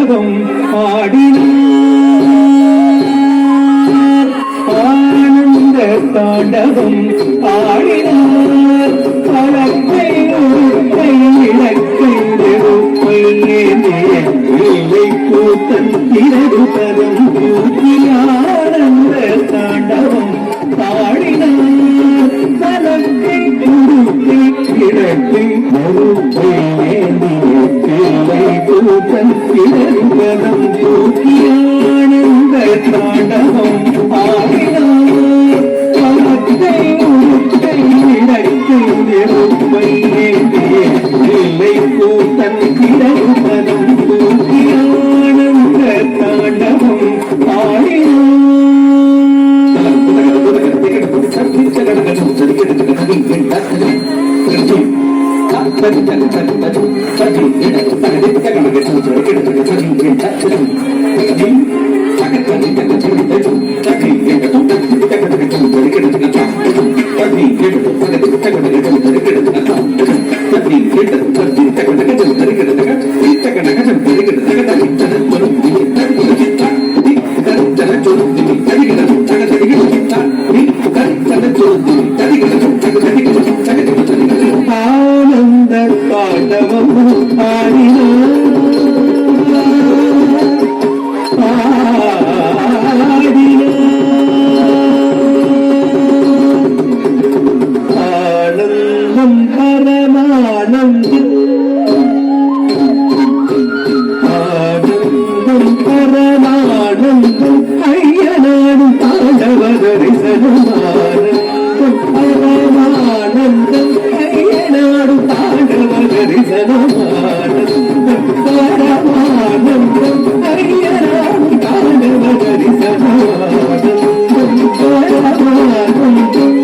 தாண்டவம் ஆடினார் ஆனந்த தாண்டவம் ஆடினார் பழக்கை உருக்கை இலக்கை நெருப்பை ஏந்திய கூத்தன் இரவு தரும் தூக்கி ஆனந்த தாண்டவம் ஆடினார் பழக்கை உருக்கை இலக்கை நெருப்பை ஏந்திய கூத்தன் இரவு தரும் தூக்கி ஆனந்த தாண்டவம் ஆடினார் பழக்கை உருக்கை இலக்கை நெருப்பை ஏந்திய கூத்தன் இரவு தரும் தூக்கி ஆனந்த தாண்டவம் ஆனந்த தாண்டவம் ஆனந்தம் பரமானந்தம் ஆனந்தம் பரமானந்தம் ஐயனாடும் தாண்டவ தரிசனம் ஆனந்தம் பரமானந்தம் ஐயனாடும் தாண்டவ தரிசனம் ஆனந்தம் பரமானந்தம் ஐயனாடும் தாண்டவ தரிசனம் ஆனந்தம் பரமானந்தம்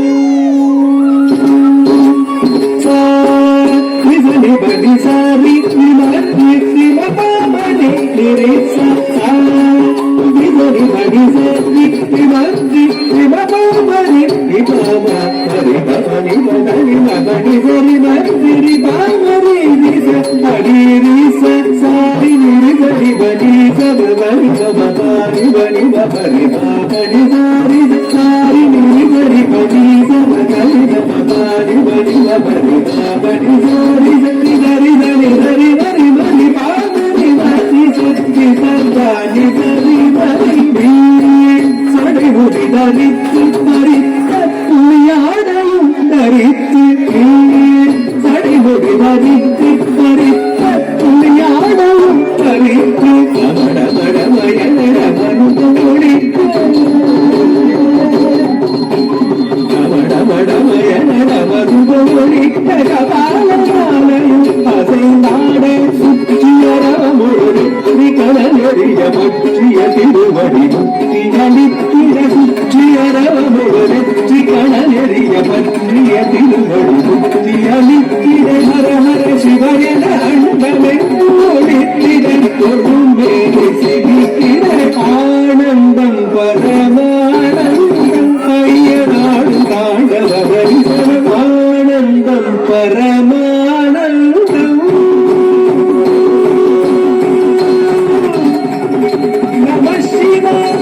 bani sari nimati simapa bani niresa bani bani sari nimati simapa bani nipama bani bani bani bani sari bani bani nisa bani nisa sari niresa bani sab bani sab bani bani bani bani sari sari niresa bani sab bani bani bani bani bani sari தரித்து பறித்த புலியாடையும் தரித்து சடைமுடி தரித்து பறித்த புலியாடையும் தரித்து கமடமடமயனட மருந்து முடித்து கமடமடமயனட மருந்து முடித்த கபாலமாலையும் அசைந்தாட சுற்றியரமுழு கடலெறிய முற்றிய திருவடி முக்தி அளித்திட சுற்றியரமுழு கடலெறிய பற்றிய திருவடி முக்தி அளித்திட ஹர ஹர சிவயன அண்டமே ஒளித்திட தொழும்பேறு செவித்திட ஆனந்தம் பரமானந்தம் ஐயனாடு தாண்டவ தரிசனம் ஆனந்தம் பரமானந்தம் நம சிவாய